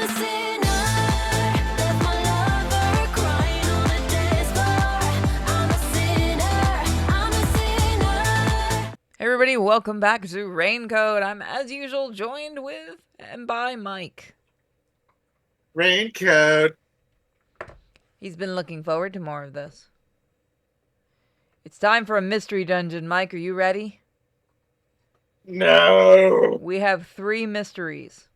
a sinner, left my lover crying on the dance floor. I'm a sinner, I'm a sinner. Hey everybody, welcome back to Raincoat. I'm, as usual, joined with and by Mike. Raincoat. He's been looking forward to more of this. It's time for a mystery dungeon. Mike, are you ready? No. We have 3 mysteries.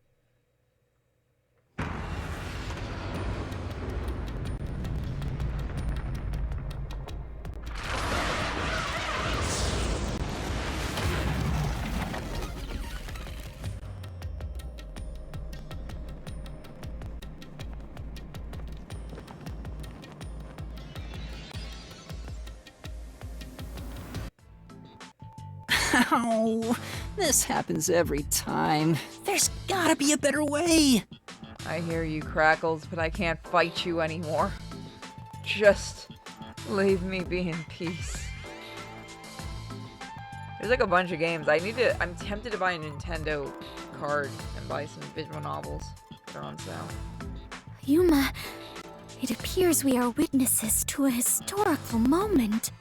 Ow! This happens every time. There's gotta be a better way! I hear you, Crackles, but I can't fight you anymore. Just leave me be in peace. There's like a bunch of games. I'm tempted to buy a Nintendo card and buy some visual novels that are on sale. Yuma, it appears we are witnesses to a historical moment.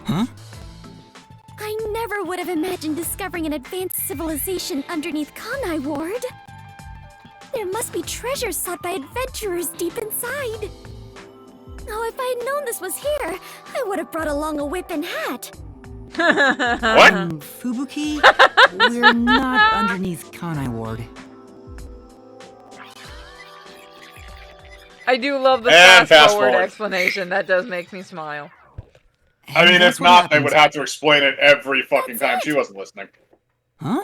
Huh? I never would have imagined discovering an advanced civilization underneath Kanai Ward. There must be treasures sought by adventurers deep inside. Oh, if I had known this was here, I would have brought along a whip and hat. What? Fubuki? We're not underneath Kanai Ward. I do love the And fast forward fast-forward. explanation. That does make me smile. I mean, And that's if what not, they happens. would have to explain it every fucking That's time it. she wasn't listening. Huh?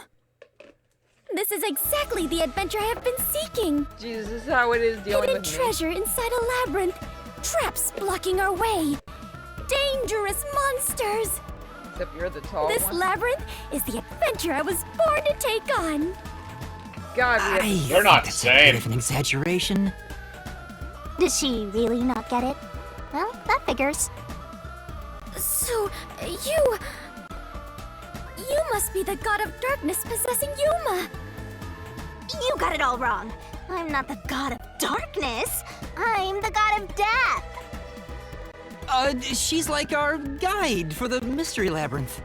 This is exactly the adventure I have been seeking. Jesus, this is how it is dealing Hidden with me. treasure inside a labyrinth. Traps blocking our way. Dangerous monsters. Except you're the tall This one. labyrinth is the adventure I was born to take on. God, we have... They're not that's sane. a bit of an exaggeration. Did she really not get it? Well, that figures. So, you must be the god of darkness possessing Yuma. You got it all wrong. I'm not the god of darkness. I'm the god of death. She's like our guide for the mystery labyrinth.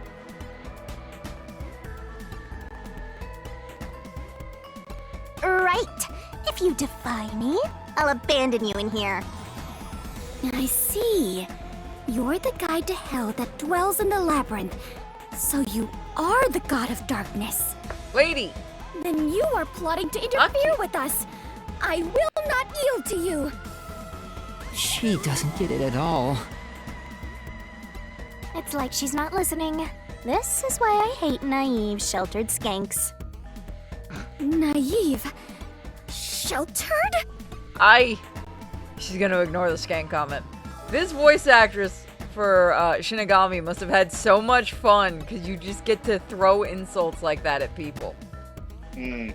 Right. If you defy me, I'll abandon you in here. I see. You're the guide to hell that dwells in the labyrinth. So you are the god of darkness. Lady! Then you are plotting to interfere with us. I will not yield to you. She doesn't get it at all. It's like she's not listening. This is why I hate naive, sheltered skanks. Naive. Sheltered? She's gonna ignore the skank comment. This voice actress for Shinigami must have had so much fun, because you just get to throw insults like that at people. Hmm.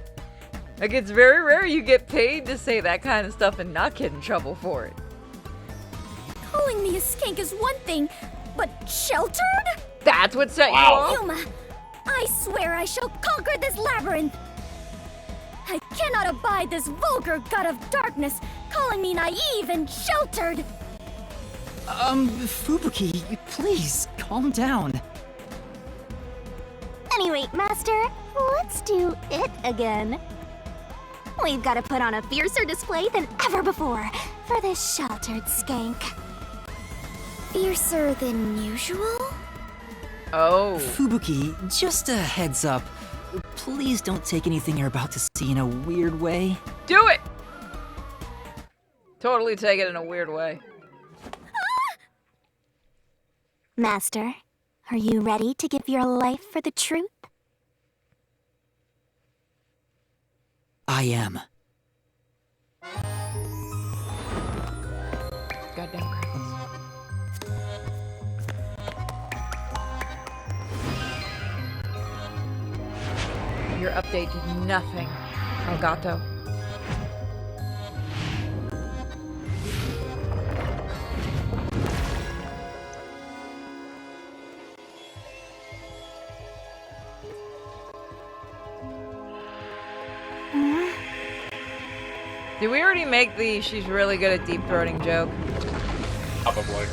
Like, it's very rare you get paid to say that kind of stuff and not get in trouble for it. Calling me a skank is one thing, but sheltered? That's what set Wow. you off? Yuma, I swear I shall conquer this labyrinth. I cannot abide this vulgar god of darkness calling me naive and sheltered. Fubuki, please, calm down. Anyway, Master, let's do it again. We've got to put on a fiercer display than ever before for this sheltered skank. Fiercer than usual? Oh. Fubuki, just a heads up. Please don't take anything you're about to see in a weird way. Do it! Totally take it in a weird way. Master, are you ready to give your life for the truth? I am. Goddamn Crackles. Your update did nothing, Elgato. Did we already make the she's really good at deep throating joke? Probably.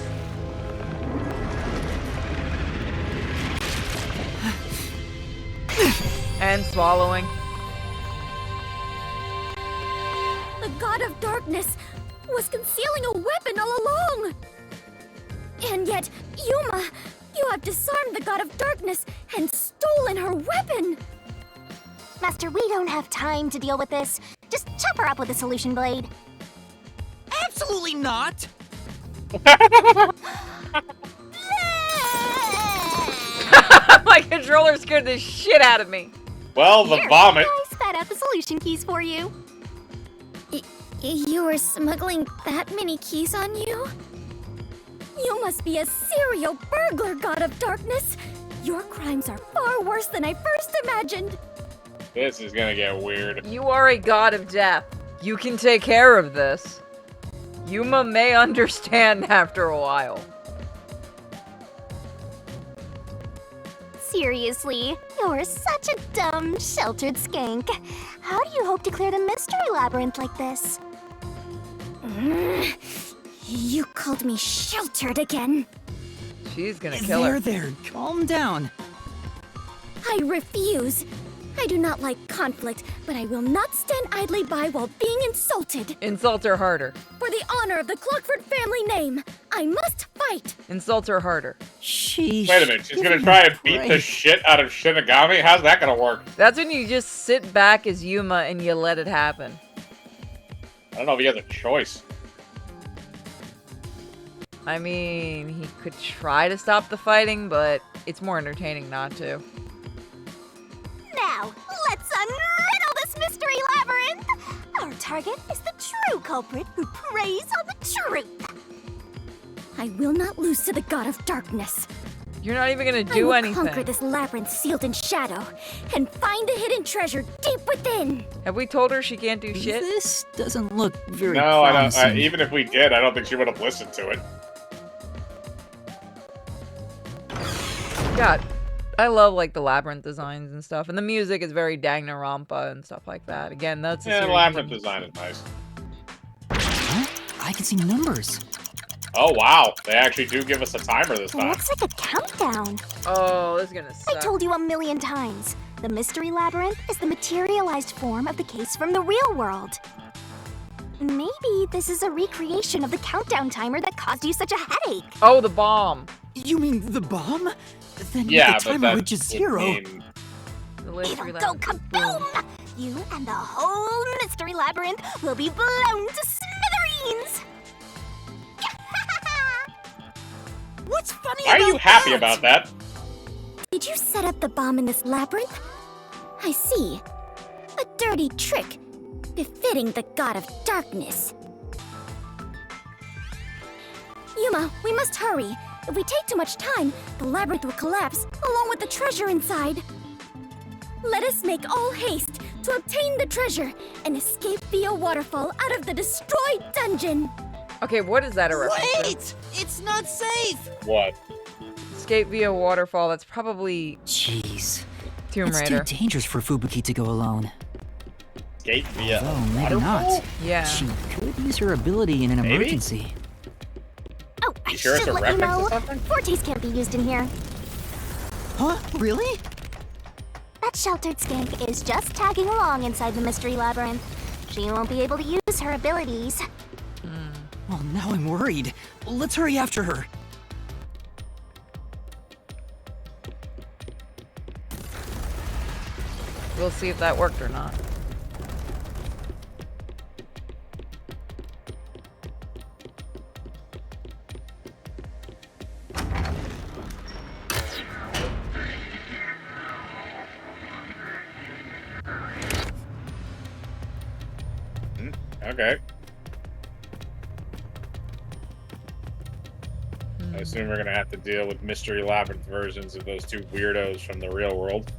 And swallowing. The God of Darkness was concealing a weapon all along! And yet, Yuma, you have disarmed the God of Darkness and stolen her weapon! Master, we don't have time to deal with this. Just chop her up with a solution blade. Absolutely not! My controller scared the shit out of me. Well, the Here, vomit. I spat out the solution keys for you. You were smuggling that many keys on you? You must be a serial burglar, God of Darkness! Your crimes are far worse than I first imagined! This is gonna get weird. You are a god of death. You can take care of this. Yuma may understand after a while. Seriously, you're such a dumb, sheltered skank. How do you hope to clear the mystery labyrinth like this? You called me sheltered again. She's gonna kill her. There, calm down. I refuse. I do not like conflict, but I will not stand idly by while being insulted. Insult her harder. For the honor of the Clockford family name, I must fight. Insult her harder. Sheesh. Wait a minute, she's give gonna me try a and beat the break. shit out of Shinigami? How's that gonna work? That's when you just sit back as Yuma and you let it happen. I don't know if he has a choice. I mean, he could try to stop the fighting, but it's more entertaining not to. Now, let's unriddle this mystery labyrinth! Our target is the true culprit who preys on the truth! I will not lose to the God of Darkness. You're not even gonna I do will anything. conquer this labyrinth sealed in shadow and find the hidden treasure deep within. Have we told her she can't do shit? This doesn't look very No, I don't. promising. Even if we did, I don't think she would have listened to it. God, I love like the labyrinth designs and stuff, and the music is very Danganronpa and stuff like that. Again, that's a Yeah, the series labyrinth of- design is nice. Huh? I can see numbers. Oh wow, they actually do give us a timer this It time. looks like a countdown. Oh, this is gonna I suck. told you 1,000,000 times. The mystery labyrinth is the materialized form of the case from the real world. Maybe this is a recreation of the countdown timer that caused you such a headache. Oh, the bomb. You mean the bomb? Then Yeah, the but timer that reaches would 0. mean- The mystery It'll go labyrinth. Boom. kaboom! You and the whole mystery labyrinth will be blown to smithereens! What's funny Why are you happy about that? Did you set up the bomb in this labyrinth? I see. A dirty trick, befitting the God of Darkness. Yuma, we must hurry. If we take too much time, the labyrinth will collapse, along with the treasure inside. Let us make all haste to obtain the treasure and escape via waterfall out of the destroyed dungeon. Okay, what is that a reference to? Wait! It's not safe! What? Escape via waterfall. That's probably Jeez. Tomb It's Raider. too dangerous for Fubuki to go alone. Gate via Although, maybe waterfall? not. Yeah. She could use her ability in an Maybe? emergency. Oh, I You sure it's should a let you reference to know. something? Forties can't be used in here. Huh? Really? That sheltered skank is just tagging along inside the mystery labyrinth. She won't be able to use her abilities. Well, now I'm worried. Let's hurry after her. We'll see if that worked or not. Okay. I assume we're gonna have to deal with Mystery Labyrinth versions of those two weirdos from the real world.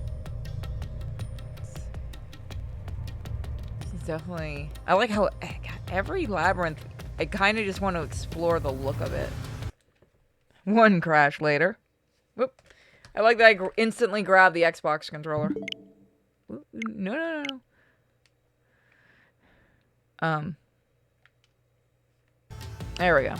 This is definitely. I like how God, every labyrinth. I kind of just want to explore the look of it. One crash later. Whoop. I like that I instantly grabbed the Xbox controller. Whoop. No, no, no, no. There we go.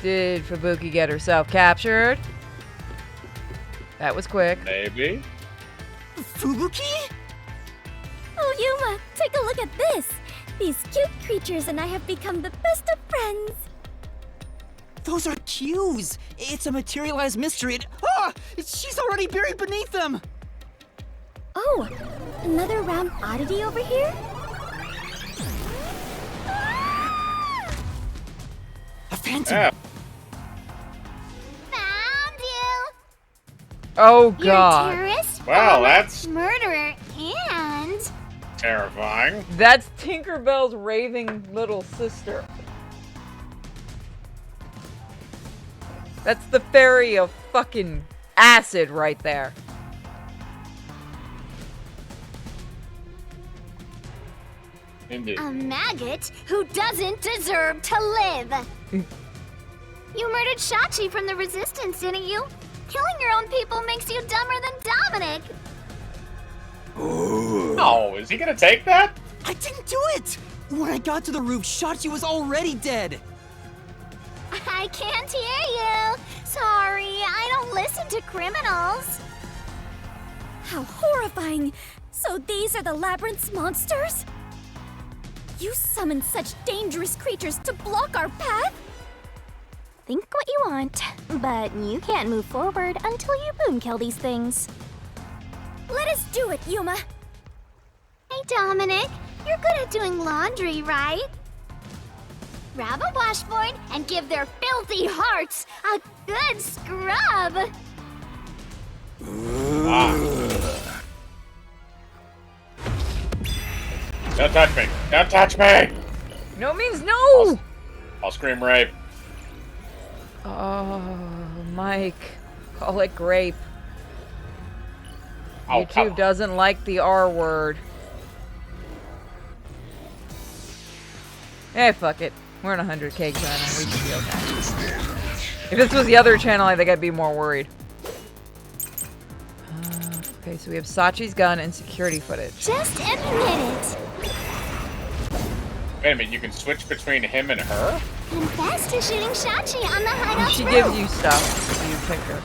Did Fubuki get herself captured? That was quick. Maybe. Fubuki? Oh, Yuma, take a look at this. These cute creatures and I have become the best of friends. Those are cues. It's a materialized mystery. She's already buried beneath them. Oh, another round oddity over here? A phantom. Yeah. Found you! Oh You're a god. terrorist, Well, bomber, that's murderer, and... terrifying. That's Tinkerbell's raving little sister. That's the fairy of fucking acid right there. Indeed. A maggot who doesn't deserve to live. You murdered Shachi from the Resistance, didn't you? Killing your own people makes you dumber than Dominic. Oh, is he gonna take that? I didn't do it. When I got to the roof, Shachi was already dead. I can't hear you. Sorry, I don't listen to criminals. How horrifying! So these are the labyrinth's monsters? You summoned such dangerous creatures to block our path? Think what you want, but you can't move forward until you boom kill these things. Let us do it, Yuma! Hey, Dominic, you're good at doing laundry, right? Grab a washboard and give their filthy hearts a good scrub. Don't touch me! Don't touch me! No means no! I'll scream rape. Oh, Mike. Call it grape. Oh, come YouTube on. doesn't like the R word. Eh, fuck it. We're in 100K channel. We should be okay. If this was the other channel, I think I'd be more worried. Okay, so we have Sachi's gun and security footage. Just admit it. Wait a minute, you can switch between him and her? And fast to shooting Shachi on the hideout She roof. gives you stuff. You pick her.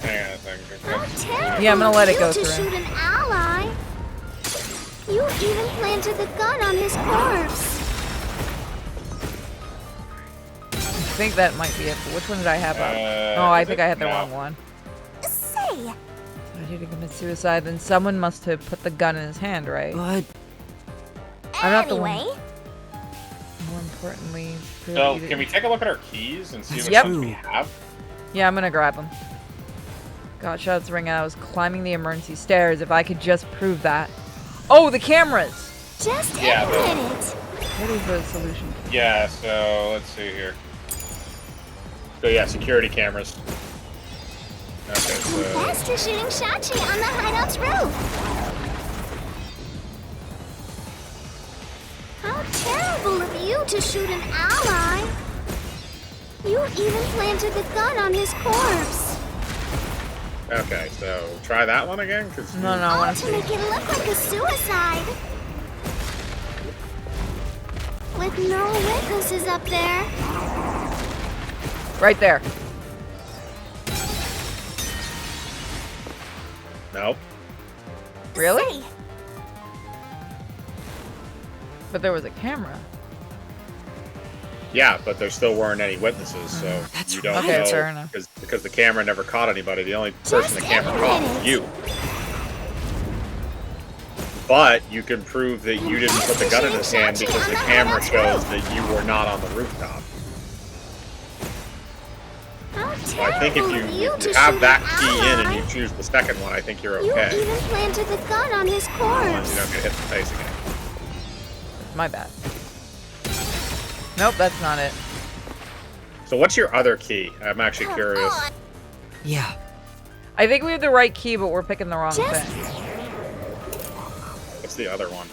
Hang on a second. How terrible Yeah, I'm gonna let it of go you to through. shoot an ally. You even planted the gun on his corpse. I think that might be it. But which one did I have up? Oh, I is think it? I had the No. wrong one. Say, I did commit suicide, then someone must have put the gun in his hand, right? But I'm not the one. anyway, More importantly, So, can we take a look at our keys and see That's which Yep. ones we have? Yeah, I'm gonna grab them. Got shots ring out. I was climbing the emergency stairs. If I could just prove that. Oh, the cameras! just Yeah, admit it. What is the solution? Yeah, so let's see here. So yeah, security cameras. Okay, so Fast to shooting Shachi on the hideout's roof. How terrible of you to shoot an ally. You even planted the gun on his corpse. okay, so try that one again, because No, I All want to to make see. it look like a suicide. With no witnesses up there. Right there. nope. Really? Say, But there was a camera. Yeah, but there still weren't any witnesses, so That's you don't right. Okay, know fair enough. because the camera never caught anybody. The only person the Just camera admit caught it. was you. But you can prove that you didn't put the gun in his hand because the camera shows that you were not on the rooftop. how So I think if terrible you, of if you you to have shoot that an key in and ally. you choose the second one, I think you're You okay. even planted the gun on his As long as corpse. you don't get hit in the face again. My bad. Nope, that's not it. So what's your other key? I'm actually Come curious. on, yeah, I think we have the right key, but we're picking the wrong Just thing. What's the other one?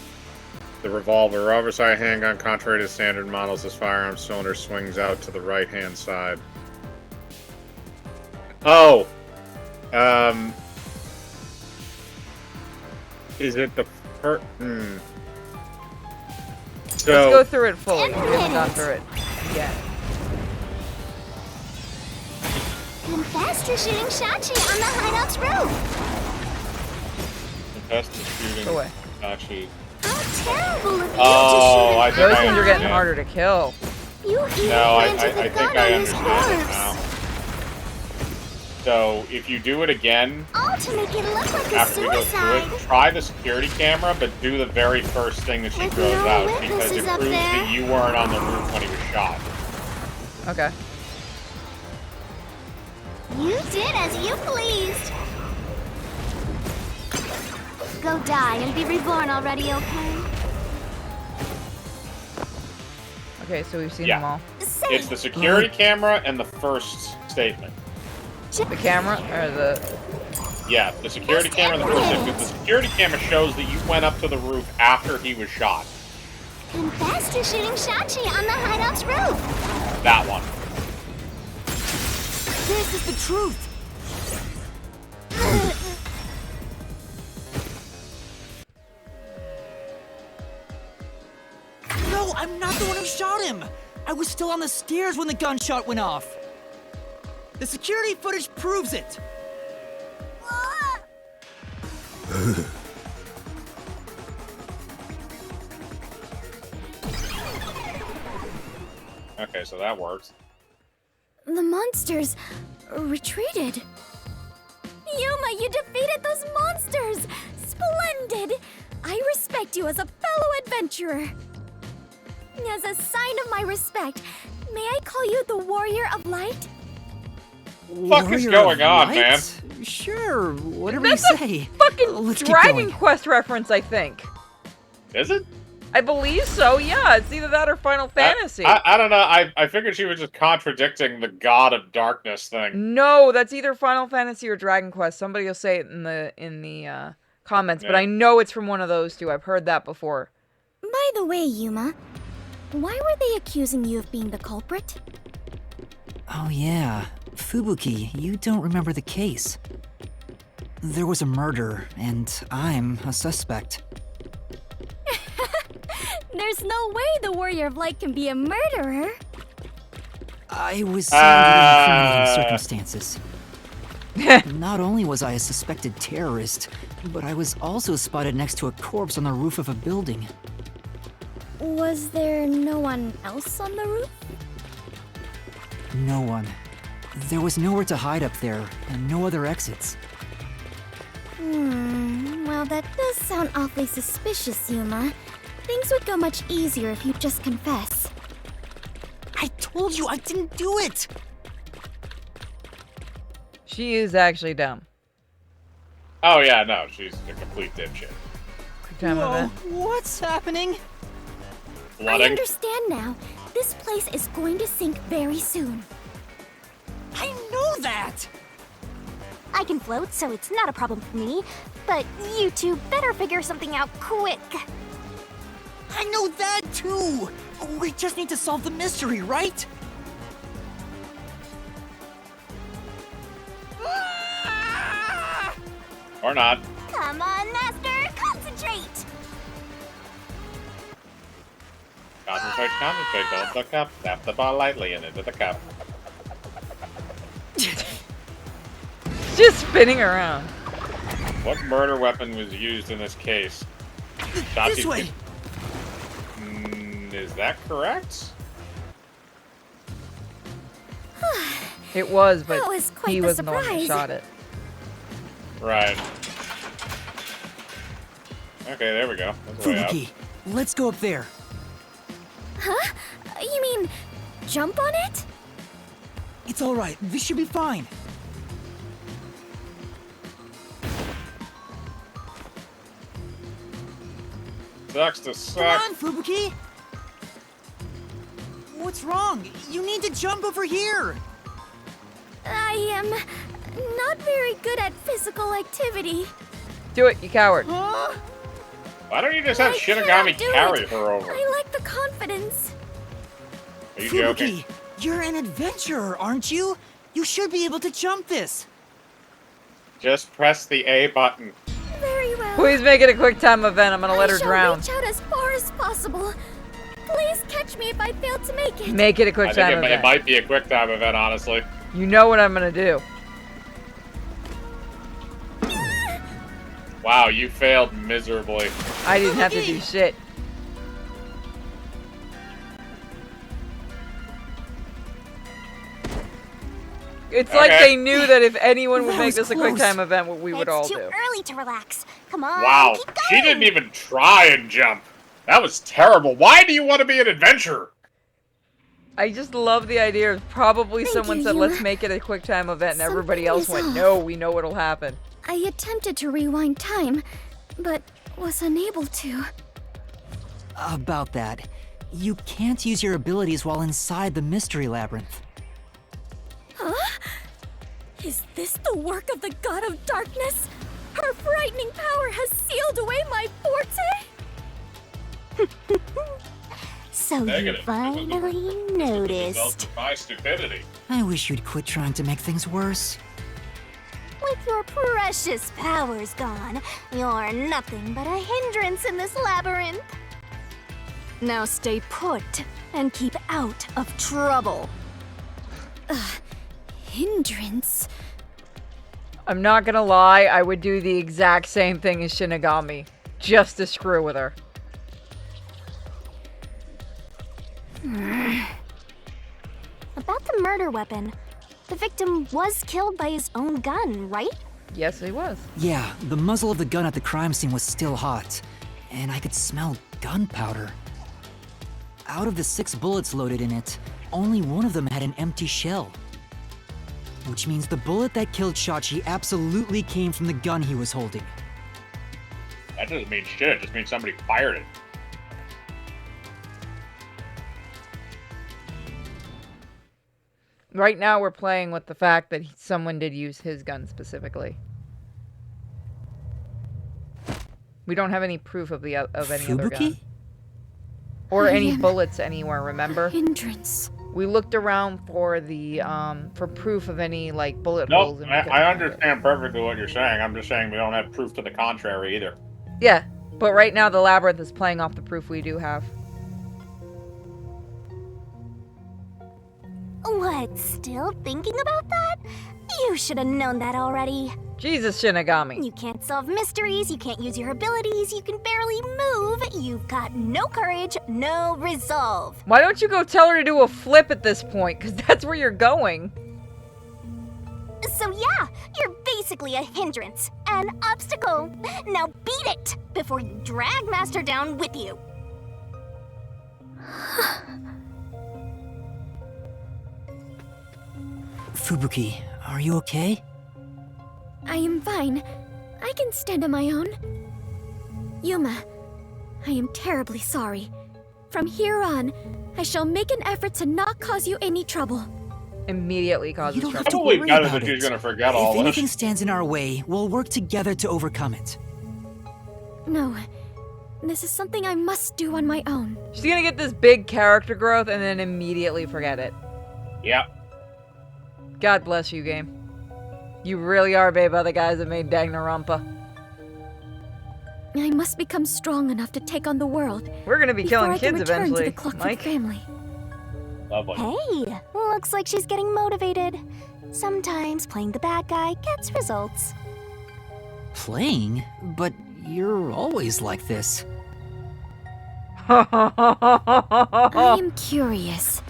The revolver. Oversized handgun, contrary to standard models, this firearm cylinder swings out to the right-hand side. Oh! Is it the first? Let's go So, through it fully. We haven't gone through it yet. Confess to shooting Shachi on the hideout's roof. confess to shooting Go away. Hachi. How terrible of you Oh, to shoot I an think Those I ones are getting understand. harder to kill. You even No, I planted the think gun I on his understand it corpse. now. So, if you do it again, All to make it look like a after we go through suicide. it, try the security camera, but do the very first thing that she With throws no out, because it witnesses up proves there. that you weren't on the roof when he was shot. Okay. You did as you pleased. Go die and be reborn already, okay? Okay, so we've seen Yeah. them all. Say, It's the security camera and the first statement. The camera or the Yeah, the security Just camera and the first admit statement. it. The security camera shows that you went up to the roof after he was shot. confess to shooting Shachi on the hideout's roof. That one. This is the truth. No, I'm not the one who shot him. I was still on the stairs when the gunshot went off. The security footage proves it. Okay, so that works. The monsters retreated. Yuma, you defeated those monsters! Splendid! I respect you as a fellow adventurer. As a sign of my respect, may I call you the Warrior of Light? Fuck is Warrior going of on, Light? man? Sure, whatever That's you a say. fucking Let's keep Dragon going. Quest reference, I think. Is it? I believe so, yeah. It's either that or Final Fantasy. I don't know. I figured she was just contradicting the God of Darkness thing. No, that's either Final Fantasy or Dragon Quest. Somebody will say it in the comments, but Yeah. I know it's from one of those two. I've heard that before. By the way, Yuma, why were they accusing you of being the culprit? Oh yeah, Fubuki, you don't remember the case. There was a murder, and I'm a suspect. There's no way the Warrior of Light can be a murderer. I was seen under incriminating Uh. circumstances. Not only was I a suspected terrorist, but I was also spotted next to a corpse on the roof of a building. Was there no one else on the roof? No one. There was nowhere to hide up there, and no other exits. Well, that does sound awfully suspicious, Yuma. Things would go much easier if you just confess. I told you I didn't do it! She is actually dumb. Oh yeah, no, she's a complete dipshit. Quick time Whoa, event. what's happening? I Flooding. understand now. This place is going to sink very soon. I know that! I can float, so it's not a problem for me. But you two better figure something out quick. I know that too! We just need to solve the mystery, right? Or not. Come on, Master, concentrate! Concentrate, concentrate. Don't look up. Tap the ball lightly and into the cup. Just spinning around. What murder weapon was used in this case? This Shachi's- way! Is that correct? It was, but That was quite he the wasn't the one that surprise. shot it. Right. Okay, there we go. That's the way up. Fubuki, let's go up there. Huh? You mean jump on it? It's alright, this should be fine. Sucks to Come suck. on, Fubuki! What's wrong? You need to jump over here! I am not very good at physical activity. Do it, you coward. Huh? Why don't you just have I Shinigami can't do carry it. her over? I like the confidence. Are you joking? Fubuki, you're an adventurer, aren't you? You should be able to jump this. Just press the A button. Very well. Please make it a quick time event. I'm gonna let her I shall drown. reach out as far as possible. Please catch me if I fail to make it. Make it a I quick think time it event. might be a quick time event, honestly. You know what I'm gonna do. Wow, you failed miserably. I didn't have to do shit. It's like Okay. they knew that if anyone would That make was this a quick close. time event, what we would all It's too do. early to relax. Come on, Wow, keep going. she didn't even try and jump. That was terrible. Why do you want to be an adventurer? I just love the idea of probably Thank someone you, said, Yuma. let's make it a quick time event, and everybody Something else is went, off. no, we know what'll happen. I attempted to rewind time, but was unable to. About that, you can't use your abilities while inside the mystery labyrinth. Huh? Is this the work of the God of Darkness? Her frightening power has sealed away my forte? So you Negative. finally Result noticed. of my stupidity. I wish you'd quit trying to make things worse. With your precious powers gone, you're nothing but a hindrance in this labyrinth. Now stay put and keep out of trouble. Hindrance? I'm not gonna lie, I would do the exact same thing as Shinigami, just to screw with her. About the murder weapon, the victim was killed by his own gun, right? Yes, he was. Yeah, the muzzle of the gun at the crime scene was still hot, and I could smell gunpowder. Out of the 6 bullets loaded in it, only one of them had an empty shell. Which means the bullet that killed Shachi absolutely came from the gun he was holding. That doesn't mean shit. It just means somebody fired it. Right now, we're playing with the fact that someone did use his gun specifically. We don't have any proof of any other gun. Fubuki? Or I any am bullets anywhere, remember? Hindrance. We looked around for the, for proof of any, like, bullet Nope, holes. And we couldn't I find it. understand perfectly what you're saying. I'm just saying we don't have proof to the contrary either. Yeah, but right now the labyrinth is playing off the proof we do have. What, still thinking about that? You should have known that already. Jesus, Shinigami. You can't solve mysteries, you can't use your abilities, you can barely move, you've got no courage, no resolve. Why don't you go tell her to do a flip at this point? Because that's where you're going. So yeah, you're basically a hindrance, an obstacle. Now beat it before you drag Master down with you. Fubuki, are you okay? I am fine. I can stand on my own. Yuma, I am terribly sorry. From here on, I shall make an effort to not cause you any trouble. Immediately causes You don't trouble. have to Probably worry better about that she's it. gonna forget all If this. anything stands in our way, we'll work together to overcome it. No, this is something I must do on my own. She's gonna get this big character growth and then immediately forget it. Yep. God bless you, game. You really are babe by the guys that made Danganronpa. I must become strong enough to take on the world We're gonna be before killing I can kids return eventually, to the Cluckfoot Mike. family. Lovely. Hey, looks like she's getting motivated. Sometimes playing the bad guy gets results. Playing? But you're always like this. I am curious.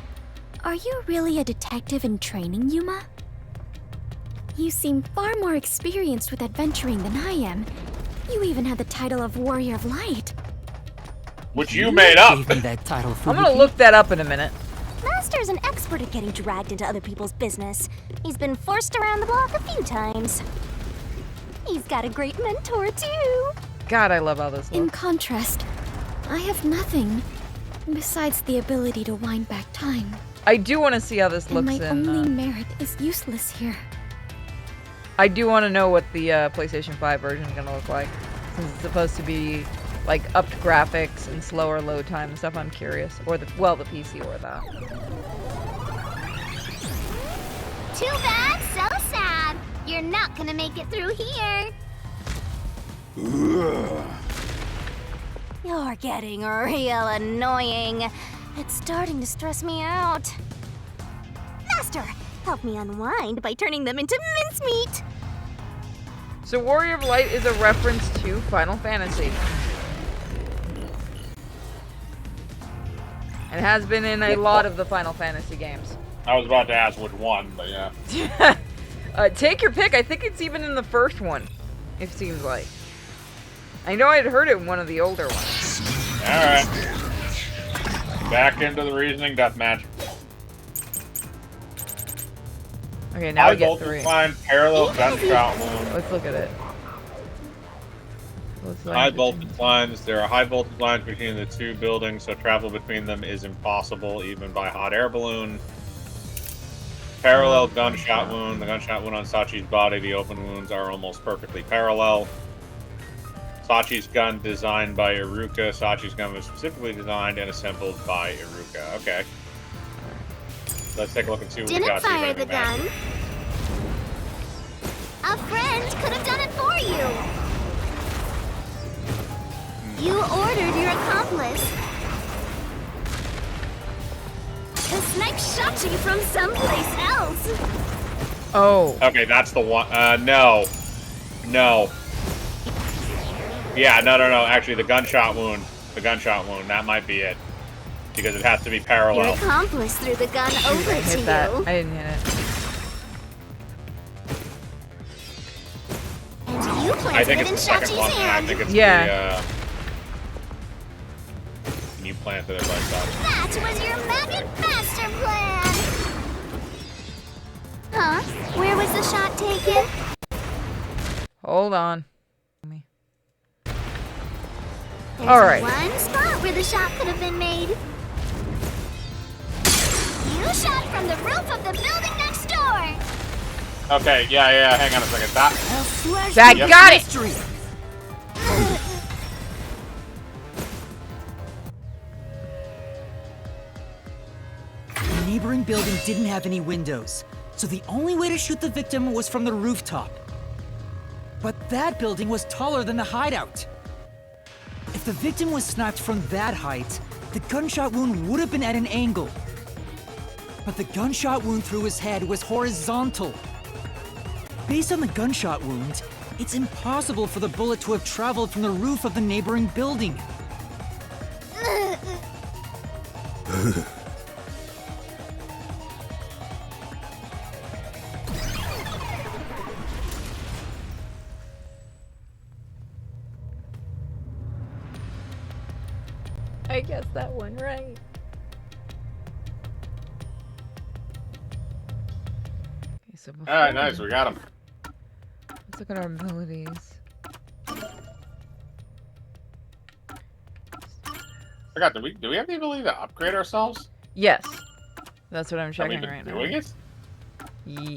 Are you really a detective in training, Yuma? You seem far more experienced with adventuring than I am. You even have the title of Warrior of Light. Which you made up. Gave me that title, I'm gonna Fubuki. look that up in a minute. Master's an expert at getting dragged into other people's business. He's been forced around the block a few times. He's got a great mentor, too. God, I love how this In looks. contrast, I have nothing besides the ability to wind back time. I do want to see how this And looks my in. only merit is useless here. I do want to know what the PlayStation 5 version is gonna look like, since it's supposed to be like upped graphics and slower load time and stuff. I'm curious, or the PC or that. Too bad, so sad. You're not gonna make it through here. You're getting real annoying. It's starting to stress me out. Master, help me unwind by turning them into mincemeat. So Warrior of Light is a reference to Final Fantasy. And has been in a lot of the Final Fantasy games. I was about to ask which one, but yeah. Take your pick. I think it's even in the first one, it seems like. I know I'd heard it in one of the older ones. Alright. Back into the reasoning deathmatch. Okay, now High we get voltage 3. line, parallel gunshot wound. Let's look at it. High voltage lines. There are high voltage lines between the two buildings, so travel between them is impossible, even by hot air balloon. Parallel gunshot wound. The gunshot wound on Sachi's body, the open wounds are almost perfectly parallel. Sachi's gun designed by Iruka. Sachi's gun was specifically designed and assembled by Iruka. Okay. Let's take a look and see what we Didn't got. fire the gun. A friend could have done it for you. You ordered your accomplice to snipe Shachi from someplace else. Oh. Okay, that's the one. No. No. Yeah, no. Actually, the gunshot wound. The gunshot wound. That might be it. Because it has to be Your parallel. accomplice threw the gun over I to hit that. you. I didn't hit it. And you I planted think it it's in the second Shachi's one. And I hand. think it's Yeah. and you planted it by Sachi. That was your maggot master plan! Huh? Where was the shot taken? Hold on. There's All right. one spot where the shot could have been made. You shot from the roof of the building next door! Okay, yeah. Hang on a second. That. That Yep. got it! The neighboring building didn't have any windows, so the only way to shoot the victim was from the rooftop. But that building was taller than the hideout. If the victim was sniped from that height, the gunshot wound would have been at an angle. But the gunshot wound through his head was horizontal. Based on the gunshot wound, it's impossible for the bullet to have traveled from the roof of the neighboring building. I guess that one right. Okay, so before Alright, nice. We got him. let's look at our abilities. I forgot. Do we have the ability to upgrade ourselves? Yes. That's what I'm Have we checking been right doing now.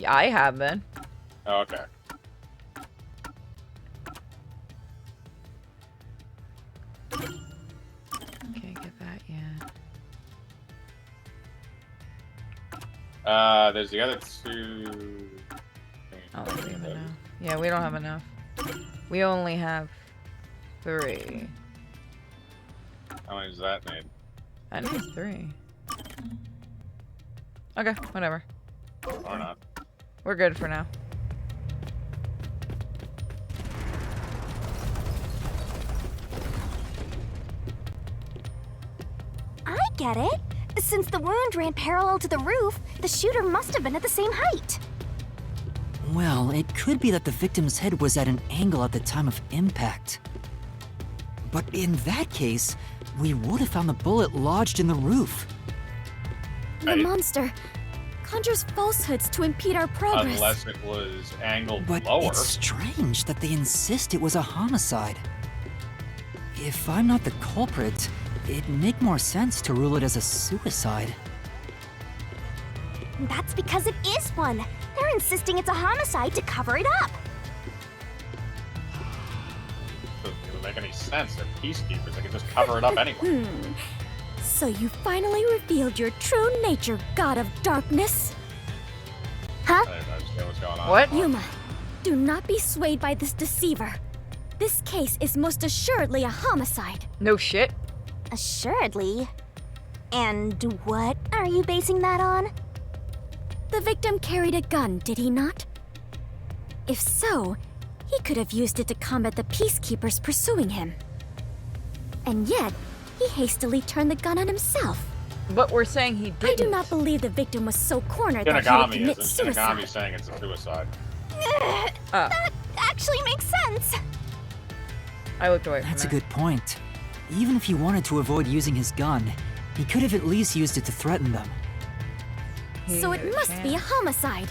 it? I have been. Oh, okay. Can't get that yet. There's the other two. I don't think we have enough. Yeah, we don't have enough. We only have 3. How many does that need? I need 3. Okay, whatever. Or not? We're good for now. I get it. Since the wound ran parallel to the roof, the shooter must have been at the same height. Well, it could be that the victim's head was at an angle at the time of impact. But in that case, we would have found the bullet lodged in the roof. The Right. monster conjures falsehoods to impede our progress. Unless it was angled But lower. it's strange that they insist it was a homicide. If I'm not the culprit, it'd make more sense to rule it as a suicide. That's because it is one. They're insisting it's a homicide to cover it up. Doesn't make any sense. They're peacekeepers. They can just cover it up anyway. So you finally revealed your true nature, God of Darkness. Huh? I don't understand what's going on. What? Yuma, do not be swayed by this deceiver. This case is most assuredly a homicide. No shit. Assuredly. And what are you basing that on? The victim carried a gun, did he not? If so, he could have used it to combat the peacekeepers pursuing him. And yet, he hastily turned the gun on himself. But we're saying he didn't. I do not believe the victim was so cornered that he would Shinigami commit isn't. suicide. Shinigami's saying it's a suicide. That actually makes sense. I looked away from That's a it. good point. Even if he wanted to avoid using his gun, he could have at least used it to threaten them. So it must be a homicide.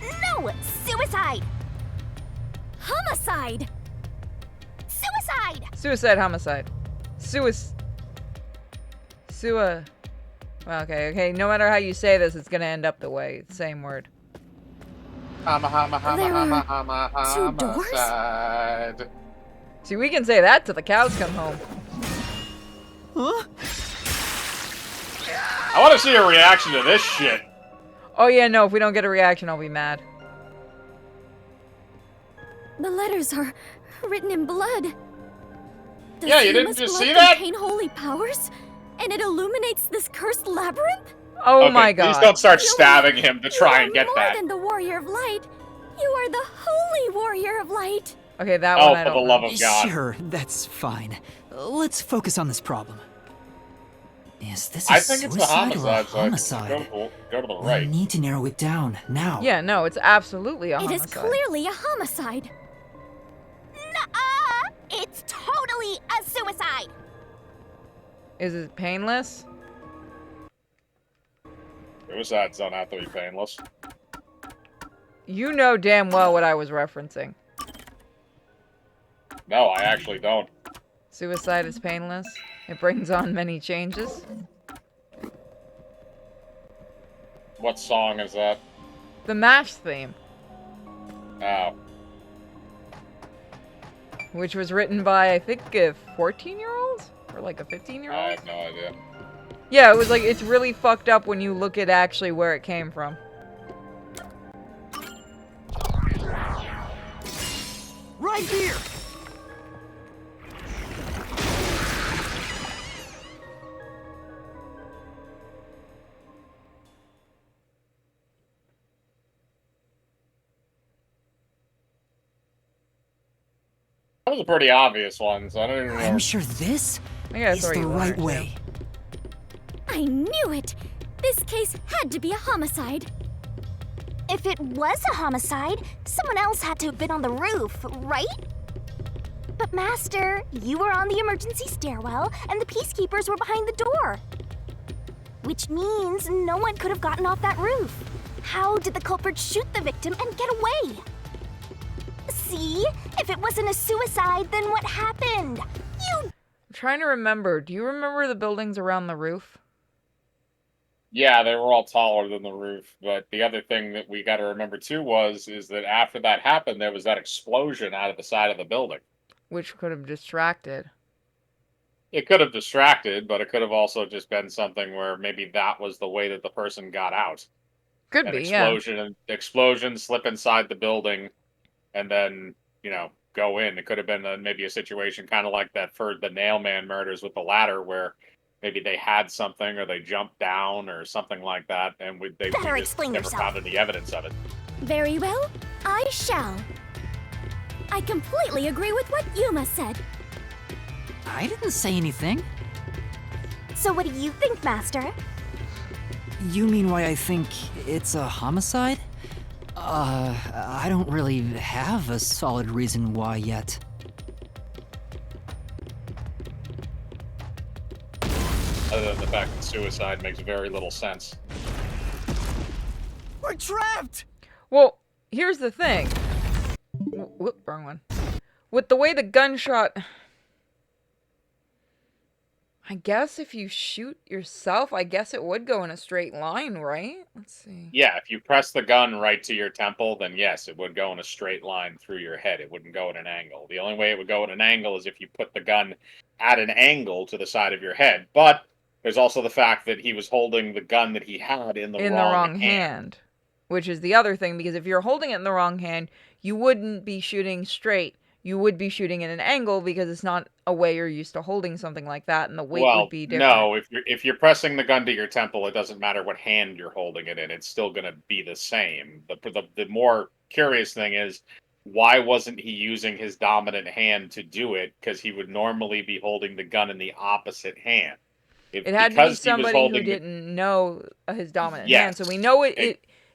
No, suicide. Homicide! Suicide. Suicide, homicide. Well, okay. No matter how you say this, it's gonna end up the way. It's the same word. There were two doors? Homicide. See, we can say that till the cows come home. I want to see a reaction to this shit. Oh yeah, no, if we don't get a reaction, I'll be mad. The letters are written in blood. Does Yeah, you didn't Yuma's just blood see that? contain holy powers? And it illuminates this cursed labyrinth? Oh Okay, my please god. don't start Yuma, stabbing him to try and get you are that. more than the warrior of light. You are the holy warrior of light. Okay, that Oh, one I for the don't love know. of God. Sure, that's fine. Let's focus on this problem. Is this a I think it's the suicide or a homicide, so I think homicide? go to the We right. need to narrow it down, now. Yeah, no, it's absolutely a It is homicide. clearly a homicide. Nuh-uh. It's totally a suicide. Is it painless? Suicides don't have to be painless. You know damn well what I was referencing. No, I actually don't. Suicide is painless. It brings on many changes. What song is that? The MASH theme, Oh. which was written by, I think, a 14-year-old? Or like a I 15-year-old? have no idea. Yeah, it was like, it's really fucked up when you look at actually where it came from. Right here! That was a pretty obvious one, so I don't even know. I'm sure this I gotta is throw the you right water, way. I knew it. This case had to be a homicide. If it was a homicide, someone else had to have been on the roof, right? But Master, you were on the emergency stairwell, and the peacekeepers were behind the door. Which means no one could have gotten off that roof. How did the culprit shoot the victim and get away? See? If it wasn't a suicide, then what happened? You I'm trying to remember. Do you remember the buildings around the roof? Yeah, they were all taller than the roof, but the other thing that we got to remember too is that after that happened, there was that explosion out of the side of the building. Which could have distracted. It could have distracted, but it could have also just been something where maybe that was the way that the person got out. Could An be, yeah. explosion, slip inside the building, and then, go in. It could have been maybe a situation kind of like that for the Nailman murders with the ladder, where maybe they had something or they jumped down or something like that, and we Better just explain never yourself. found any evidence of it. Very well, I shall. I completely agree with what Yuma said. I didn't say anything. So what do you think, Master? You mean why I think it's a homicide? I don't really have a solid reason why yet. Other than the fact that suicide makes very little sense. We're trapped! Well, here's the thing. Whoop, wrong one. With the way the gunshot... I guess if you shoot yourself, I guess it would go in a straight line, right? Let's see. Yeah, if you press the gun right to your temple, then yes, it would go in a straight line through your head. It wouldn't go at an angle. The only way it would go at an angle is if you put the gun at an angle to the side of your head. But there's also the fact that he was holding the gun that he had in the wrong hand. Which is the other thing, because if you're holding it in the wrong hand, you wouldn't be shooting straight. you would be shooting at an angle because it's not a way you're used to holding something like that, and the weight would Well, be different. no. If you're pressing the gun to your temple, it doesn't matter what hand you're holding it in. It's still going to be the same. The more curious thing is, why wasn't he using his dominant hand to do it? Because he would normally be holding the gun in the opposite hand. It had to be Because he was somebody who holding didn't know his dominant hand, so we Yes. know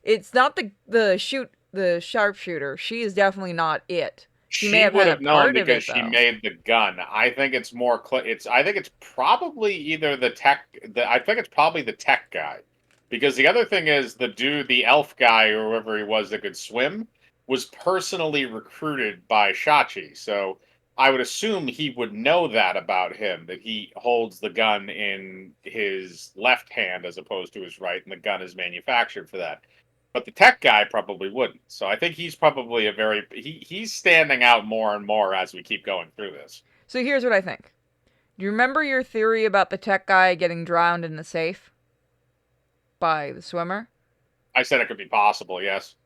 it's not the sharpshooter. She is definitely not it. She may She have would had a have known part of because it she though. made the gun. I think it's more. I think it's probably either the tech. I think it's probably the tech guy, because the other thing is the dude, the elf guy or whoever he was that could swim, was personally recruited by Shachi. So I would assume he would know that about him, that he holds the gun in his left hand as opposed to his right, and the gun is manufactured for that. But the tech guy probably wouldn't. So I think he's probably he's standing out more and more as we keep going through this. So here's what I think. Do you remember your theory about the tech guy getting drowned in the safe by the swimmer? I said it could be possible, yes.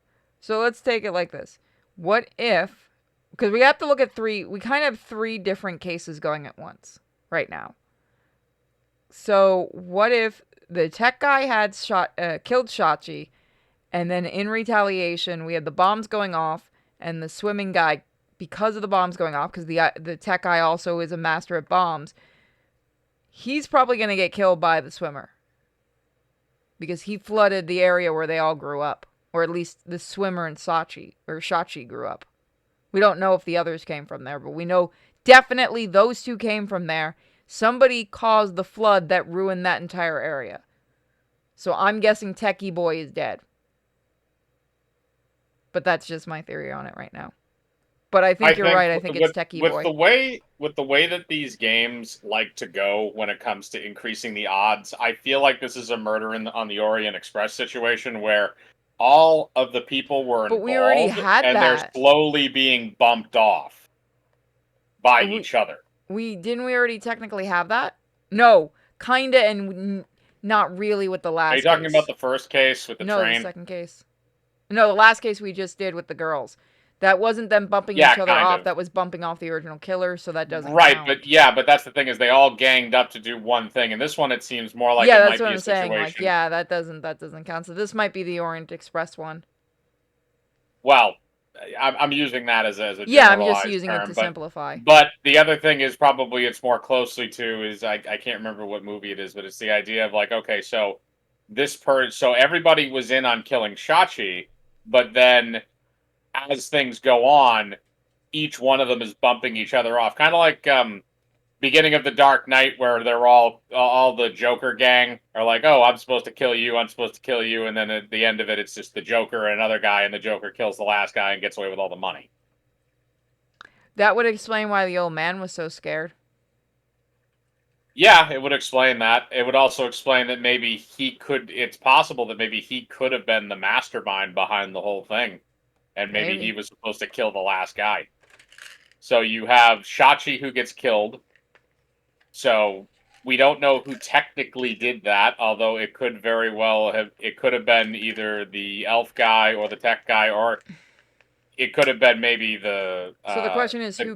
So let's take it like this. What if, because we have to look at we kind of have three different cases going at once right now. So what if the tech guy had killed Shachi, and then in retaliation, we had the bombs going off, and the swimming guy, because of the bombs going off, because the tech guy also is a master at bombs, he's probably going to get killed by the swimmer. Because he flooded the area where they all grew up. Or at least the swimmer and Shachi grew up. We don't know if the others came from there, but we know definitely those two came from there. Somebody caused the flood that ruined that entire area. So I'm guessing Techie Boy is dead. But that's just my theory on it right now. But I think you're right. I think it's Techie Boy. With the way that these games like to go when it comes to increasing the odds, I feel like this is a murder on the Orient Express situation where all of the people were But involved, we already had and that. they're slowly being bumped off by each other. Didn't we already technically have that? No, kinda and not really with the last. Are you talking case. about the first case with the train? No, the second case. No, the last case we just did with the girls. That wasn't them bumping Yeah, each other kind off. of. That was bumping off the original killer, so that doesn't Right, count. but that's the thing is they all ganged up to do one thing, and this one it seems more like yeah, it that's might what be I'm a saying. situation. Like, yeah, that doesn't count. So this might be the Orient Express one. Well, I'm using that as a Yeah, I'm just generalized using term, it to but, simplify. But the other thing is probably it's more closely to is I can't remember what movie it is, but it's the idea of like, okay, so so everybody was in on killing Shachi, but then as things go on, each one of them is bumping each other off, kind of like beginning of the Dark Knight, where they're all the Joker gang are like, oh, I'm supposed to kill you, and then at the end of it, it's just the Joker and another guy, and the Joker kills the last guy and gets away with all the money. That would explain why the old man was so scared. Yeah, it would explain that. It would also explain that maybe it's possible that maybe he could have been the mastermind behind the whole thing. And maybe he was supposed to kill the last guy. So you have Shachi who gets killed. So we don't know who technically did that, although it could very well have been either the elf guy or the tech guy, or it could have been maybe the So the question is, do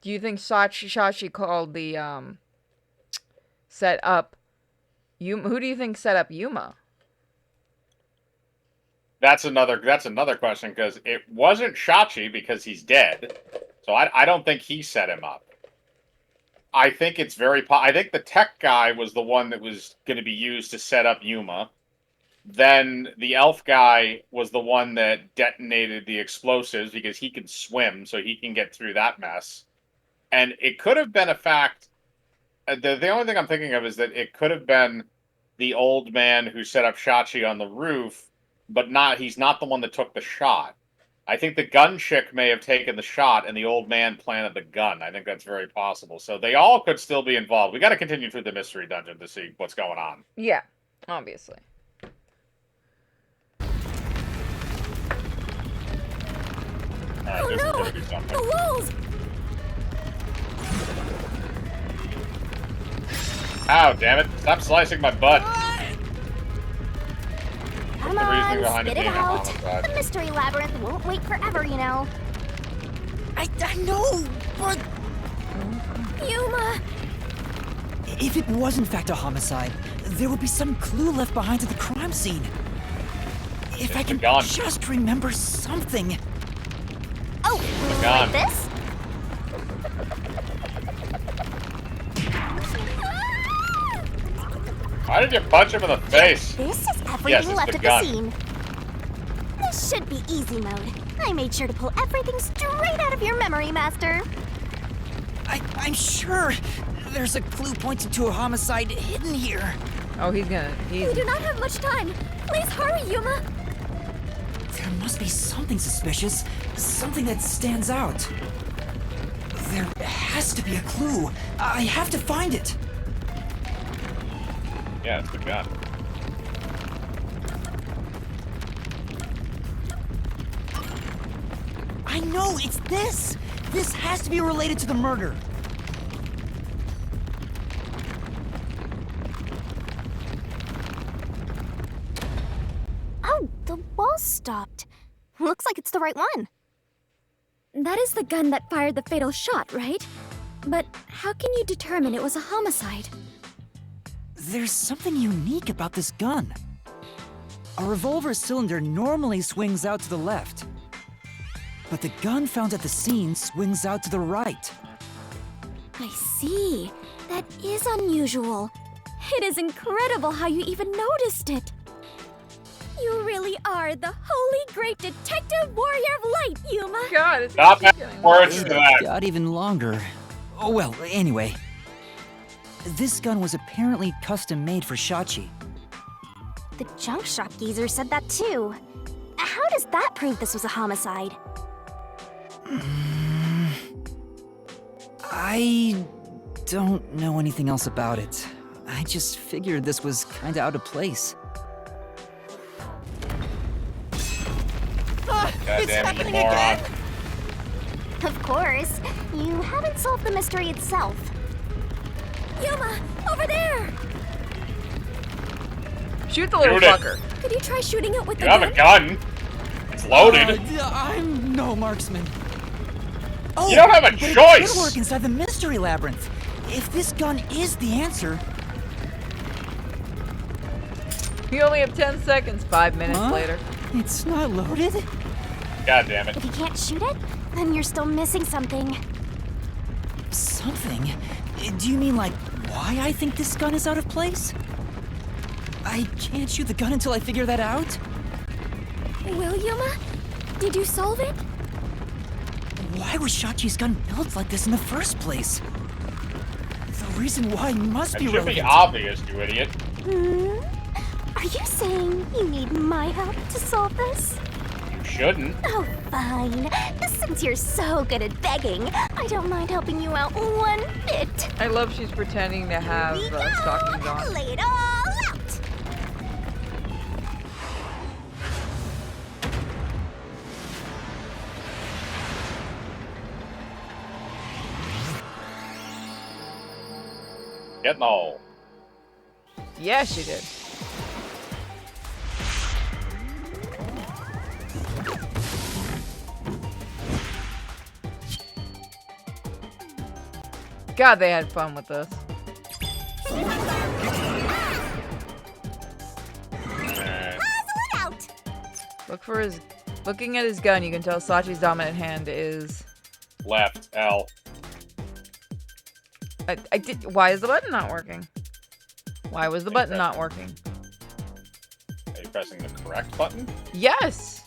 you think Shachi called the set up Yuma? Who do you think set up Yuma? That's another question, because it wasn't Shachi because he's dead. So I don't think he set him up. I think it's I think the tech guy was the one that was going to be used to set up Yuma. Then the elf guy was the one that detonated the explosives because he can swim, so he can get through that mess. And it could have been a fact. The only thing I'm thinking of is that it could have been the old man who set up Shachi on the roof, but he's not the one that took the shot. I think the gun chick may have taken the shot and the old man planted the gun. I think that's very possible. So they all could still be involved. We got to continue through the mystery dungeon to see what's going on. Yeah, obviously. All right, Oh no! The walls! Ow, damn it. Stop slicing my butt. Come the reasoning on, behind it spit it being a out. homicide. The mystery labyrinth won't wait forever, you know. I know, but Yuma! if it was in fact a homicide, there would be some clue left behind at the crime scene. If I It's the can gun. just remember something. Oh, gun. like this? Why did you punch him in the face? This is everything Yes, it's left the at gun. the scene. This should be easy mode. I made sure to pull everything straight out of your memory, Master. I'm sure there's a clue pointing to a homicide hidden here. Oh, he's gonna. We do not have much time. Please hurry, Yuma. There must be something suspicious, something that stands out. There has to be a clue. I have to find it. Yeah, it's the gun. I know, it's this! This has to be related to the murder. Oh, the wall stopped. Looks like it's the right one. That is the gun that fired the fatal shot, right? But how can you determine it was a homicide? There's something unique about this gun. A revolver cylinder normally swings out to the left, but the gun found at the scene swings out to the right. I see. That is unusual. It is incredible how you even noticed it. You really are the holy great detective warrior of light, Yuma. God, it's Stop keep adding getting words worse. to that. Got even longer. Oh, well, anyway. This gun was apparently custom made for Shachi. The junk shop geezer said that too. How does that prove this was a homicide? I don't know anything else about it. I just figured this was kinda out of place. God damn it, you moron. Of course. You haven't solved the mystery itself. Yuma, over there! Shoot the little Shoot it. fucker. Could you try shooting it with You the have gun? a gun. It's loaded. I'm no marksman. Oh, You don't have a but it choice. could work inside the mystery labyrinth. If this gun is the answer, You only have 10 seconds. 5 minutes Huh? later. it's not loaded. God damn it. If you can't shoot it, then you're still missing something. Something? Do you mean like why I think this gun is out of place? I can't shoot the gun until I figure that out. Well, Yuma, did you solve it? Why was Shachi's gun built like this in the first place? The reason why must It be should relevant. be obvious, you idiot. Are you saying you need my help to solve this? You shouldn't. Oh, fine. Since you're so good at begging, I don't mind helping you out one bit. I love she's pretending to have We stockings go! on. Lay it all out! Get in the hole. Yeah, she did. God, they had fun with this. And Out! Look for his. Looking at his gun, you can tell Sachi's dominant hand is. left, L. I did. Why is the button not working? Why was the button not working? Are you pressing the correct button? Yes.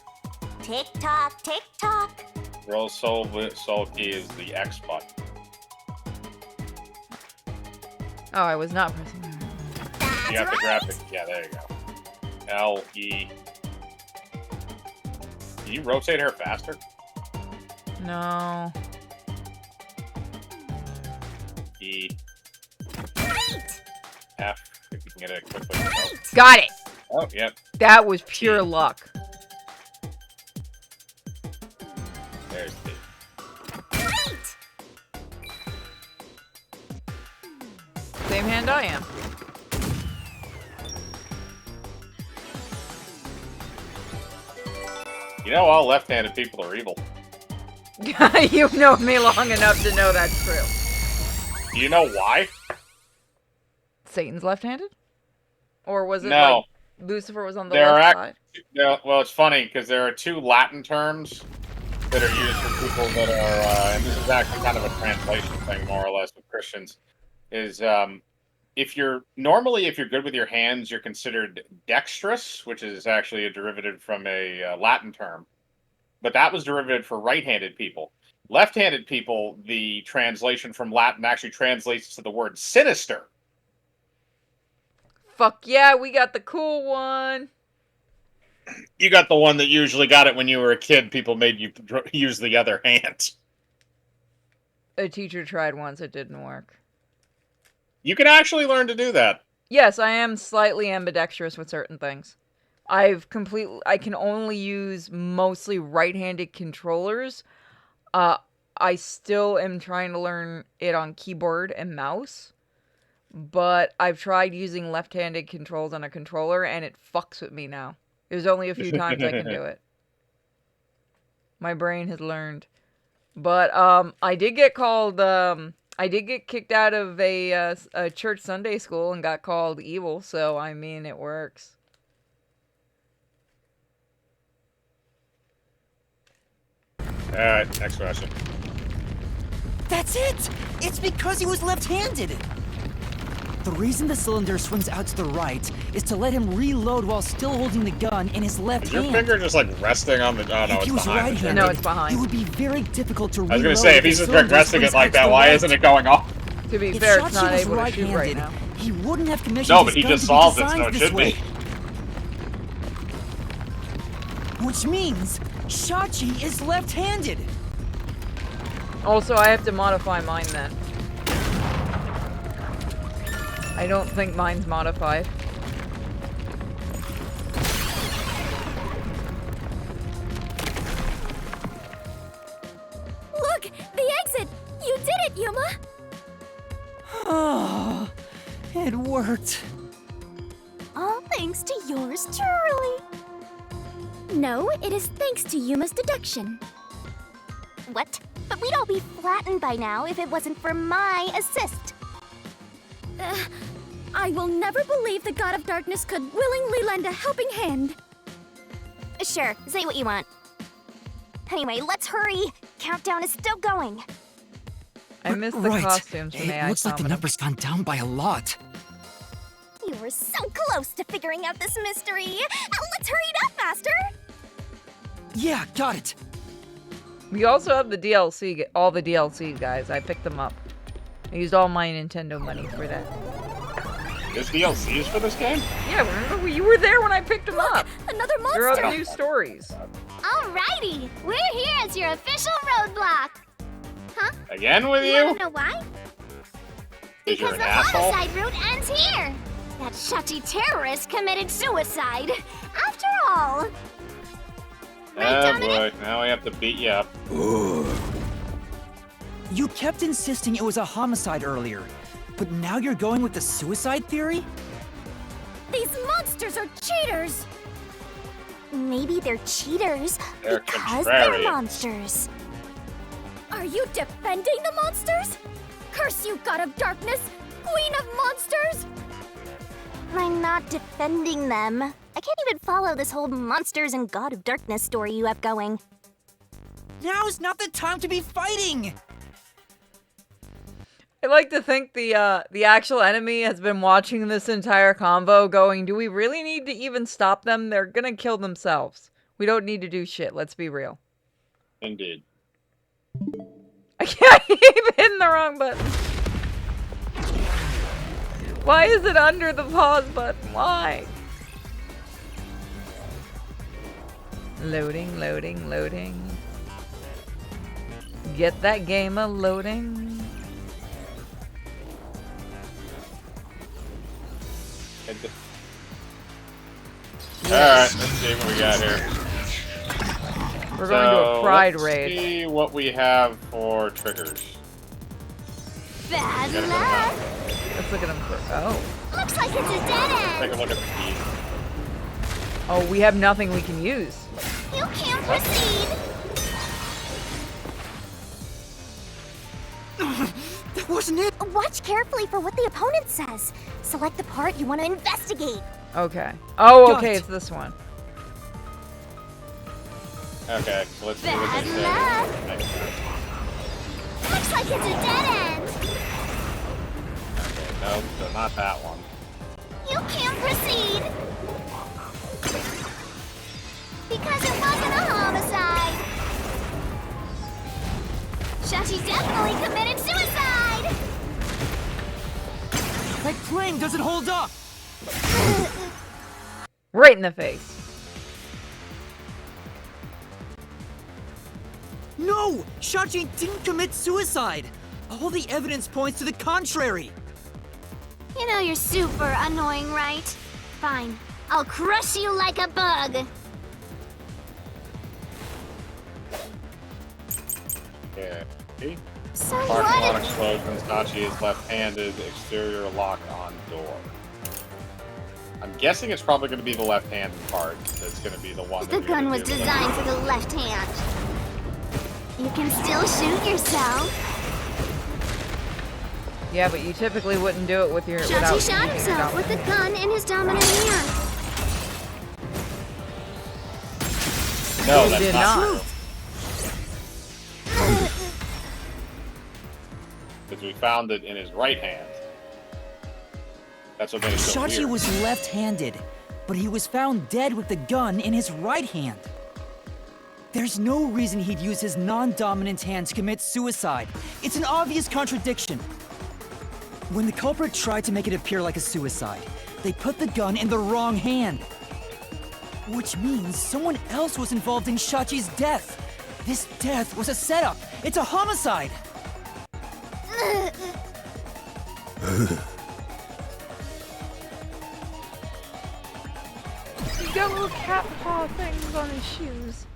Tick tock, tick tock. Roll soul key is the X button. Oh, I was not pressing. That's You have to grab right. the. Yeah, there you go. L, E. Can you rotate her faster? No. E, Right! F, if you can get it quickly. Right! Got it. Oh, yep. That was pure luck. There's the. Right! Same hand I am. You know, all left-handed people are evil. You've known me long enough to know that's true. Do you know why? Satan's left-handed? Or was it No. like Lucifer was on the There are left side? No, well, it's funny because there are two Latin terms that are used for people that are, and this is actually kind of a translation thing, more or less, with Christians. Is if you're good with your hands, you're considered dexterous, which is actually a derivative from a Latin term, but that was derivative for right-handed people. Left-handed people, the translation from Latin actually translates to the word sinister. Fuck yeah, we got the cool one. You got the one that usually got it when you were a kid. People made you use the other hand. A teacher tried once, it didn't work. You can actually learn to do that. Yes, I am slightly ambidextrous with certain things. I can only use mostly right-handed controllers. I still am trying to learn it on keyboard and mouse. But I've tried using left-handed controls on a controller and it fucks with me now. There's only a few times I can do it. My brain has learned. But I did get called I did get kicked out of a church Sunday school and got called evil, so I mean it works. Alright, next question. That's it! It's because he was left-handed! The reason the cylinder swings out to the right is to let him reload while still holding the gun in his left Is your hand. finger just like resting on the... Oh, no, If it's he was behind. right-handed, No, it's behind. it would be very difficult to reload. I was gonna say, if he's the just cylinder resting it swings like out that, to the why right. isn't it going off? To be If fair, it's Shachi not was able to shoot right right-handed, now. he wouldn't have commissioned No, his but he gun just to solved be it, so designed it this should way. be. Which means Shachi is left-handed. Also, I have to modify mine then. I don't think mine's modified. Look! The exit! You did it, Yuma! Oh, it worked. All thanks to yours truly. No, it is thanks to Yuma's deduction. What? But we'd all be flattened by now if it wasn't for my assist. I will never believe the God of Darkness could willingly lend a helping hand. Sure, say what you want. Anyway, let's hurry. Countdown is still going. I missed the Right. costumes from It AI looks like the Commodore. number's gone down by a lot. You were so close to figuring out this mystery. Let's hurry it up, Master. Yeah, got it. We also have the DLC, all the DLCs, guys. I picked them up. I used all my Nintendo money for that. There's DLCs for this game? Yeah, remember you were there when I picked them up. Another There are monster! other new stories. Alrighty, we're here as your official roadblock. Again with You you? wanna know why? Is you Because an the asshole? homicide route ends here. That Shachi terrorist committed suicide. After all. Right, Oh Dominic? boy, now we have to beat you up. You kept insisting it was a homicide earlier, but now you're going with the suicide theory? These monsters are cheaters! Maybe they're cheaters They're because they're contrarians. monsters. Are you defending the monsters? Curse you, God of Darkness! Queen of monsters! I'm not defending them. I can't even follow this whole monsters and God of Darkness story you have going. Now's not the time to be fighting! I like to think the actual enemy has been watching this entire convo going, do we really need to even stop them? They're gonna kill themselves. We don't need to do shit, let's be real. Indeed. I keep hitting the wrong button. Why is it under the pause button? Why? Loading, loading, loading. Get that game a loading. Alright, let's see what we got here. We're going to a pride let's raid. see what we have for triggers. Bad Get it luck. Let's look at them for. Oh. Looks like it's a dead Take end. a look at the key. Oh, we have nothing we can use. You can't proceed. That wasn't it! Watch carefully for what the opponent says. Select the part you want to investigate. Okay. Oh, Got okay, it. it's this one. Okay, so let's see what Bad this luck. says. Looks like it's a dead end. Okay, no, so not that one. You can't proceed. Because it wasn't a homicide. Shachi definitely committed suicide. That claim doesn't hold up! Right in the face. No! Shachi didn't commit suicide! All the evidence points to the contrary! You know you're super annoying, right? Fine. I'll crush you like a bug. Yeah. See? So Parking lot what? explosion. Sachi is left-handed. Exterior lock on door. I'm guessing it's probably going to be the left-handed part that's going to be the one. The that gun you're was gonna be able to- designed for the left hand. You can still shoot yourself. Yeah, but you typically wouldn't do it with your. without Shachi using shot your himself with the dominant. gun in his dominant hand. No, He that's did not not. true. Because we found it in his right hand. That's what made it so Shachi weird. was left-handed, but he was found dead with the gun in his right hand. There's no reason he'd use his non-dominant hand to commit suicide. It's an obvious contradiction. When the culprit tried to make it appear like a suicide, they put the gun in the wrong hand. Which means someone else was involved in Shachi's death. This death was a setup. It's a homicide. He's got little cat paw things on his shoes.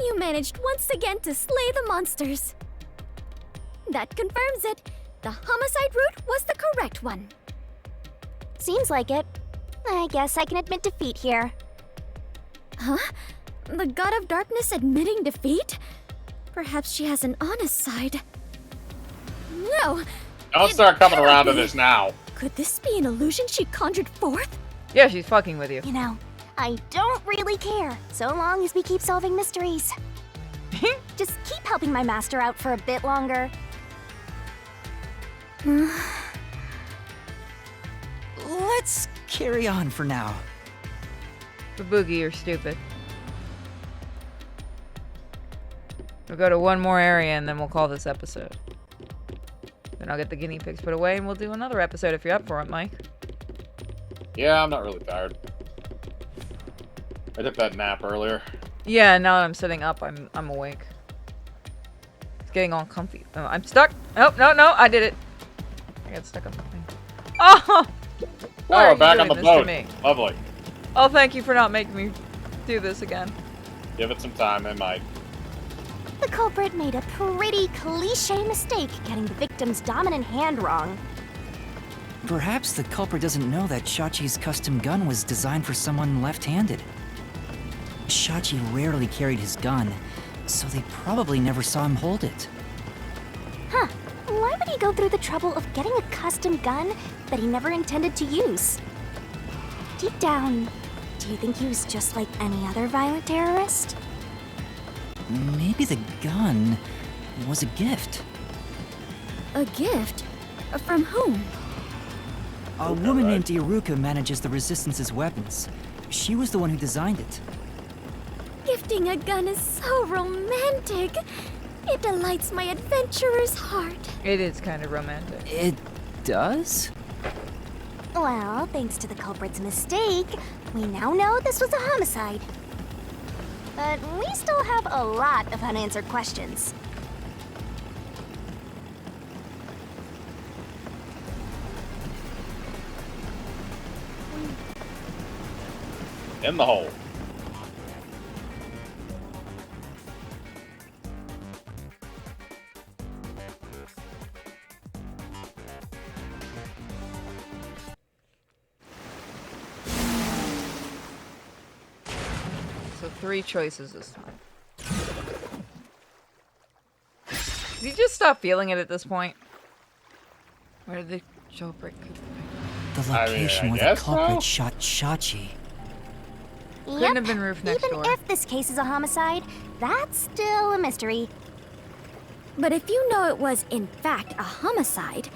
You managed once again to slay the monsters. That confirms it. The homicide route was the correct one. Seems like it. I guess I can admit defeat here. Huh? The God of Darkness admitting defeat? Perhaps she has an honest side. No! Don't it start coming cannot around to be. this now. Could this be an illusion she conjured forth? Yeah, she's fucking with you. You know, I don't really care, so long as we keep solving mysteries. Just keep helping my master out for a bit longer. Let's carry on for now. The boogie, you're stupid. We'll go to one more area and then we'll call this episode. Then I'll get the guinea pigs put away and we'll do another episode if you're up for it, Mike. Yeah, I'm not really tired. I took that nap earlier. Yeah, now that I'm sitting up, I'm awake. It's getting all comfy. Oh, I'm stuck. Oh, no, I did it. I got stuck on something. Oh! Why are Oh, you back on doing the this to boat. me? Lovely. Oh, thank you for not making me do this again. Give it some time, it might. The culprit made a pretty cliche mistake getting the victim's dominant hand wrong. Perhaps the culprit doesn't know that Shachi's custom gun was designed for someone left-handed. Shachi rarely carried his gun, so they probably never saw him hold it. Huh. Why would he go through the trouble of getting a custom gun that he never intended to use? Deep down, do you think he was just like any other violent terrorist? Maybe the gun was a gift. A gift? From whom? A woman named Iruka manages the Resistance's weapons. She was the one who designed it. Gifting a gun is so romantic. It delights my adventurer's heart. It is kind of romantic. It does? Well, thanks to the culprit's mistake, we now know this was a homicide. But we still have a lot of unanswered questions. In the hole. 3 choices this time. Did you just stop feeling it at this point? Where did the jailbreak come from? The I mean, location I where the guess culprit so. shot Shachi. Couldn't have been roof next Even door. if this case is a homicide, that's still a mystery. But if you know it was, in fact, a homicide,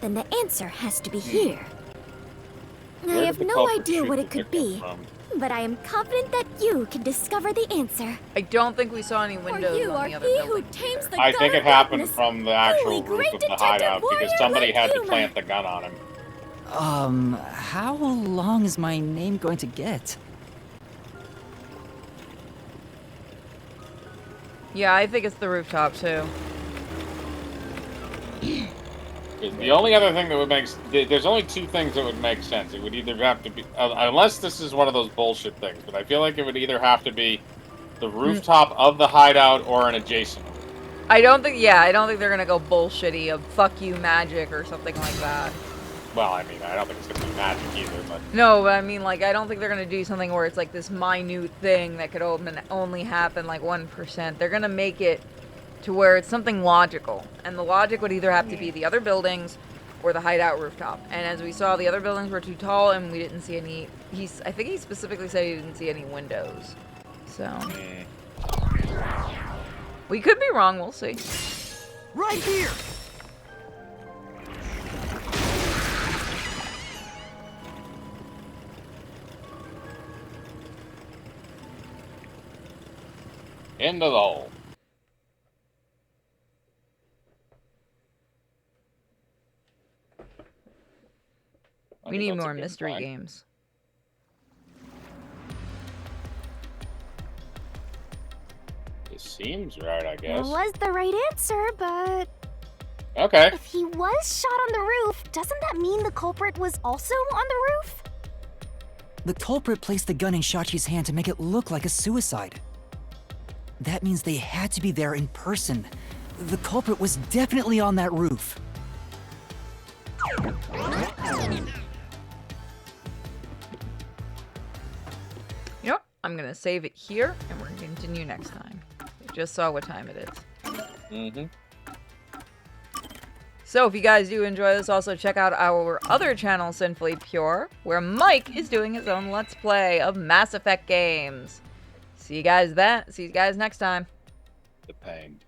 then the answer has to be here. I Where have did the no culprit idea shoot what the it could victim be, from? but I am confident that you can discover the answer. I don't think we saw any For windows you on are the other he building. who tames the I god think of it happened darkness. from the actual Only roof great of the detective hideout because warrior somebody like had to you, plant the gun on him. How long is my name going to get? Yeah, I think it's the rooftop too. The only other thing that would make... There's only 2 things that would make sense. It would either have to be... unless this is one of those bullshit things, but I feel like it would either have to be the rooftop of the hideout or an adjacent roof. I don't think they're gonna go bullshitty of fuck you magic or something like that. Well, I mean, I don't think it's going to be magic either, but... No, but I mean, like, I don't think they're gonna do something where it's like this minute thing that could only happen like 1%. They're gonna make it to where it's something logical, and the logic would either have to be the other buildings or the hideout rooftop. And as we saw, the other buildings were too tall, and we didn't see any. I think he specifically said he didn't see any windows. So we could be wrong. We'll see. Right here! Into the hole. I We think need that's a more good mystery sign. games. It seems right, I guess. Was the right answer, but Okay. if he was shot on the roof, doesn't that mean the culprit was also on the roof? The culprit placed the gun in Shachi's hand to make it look like a suicide. That means they had to be there in person. The culprit was definitely on that roof. You know what? I'm gonna save it here, and we're gonna continue next time. We just saw what time it is. Mm-hmm. So if you guys do enjoy this, also check out our other channel, Sinfully Pure, where Mike is doing his own Let's Play of Mass Effect games. See you guys next time. The pain.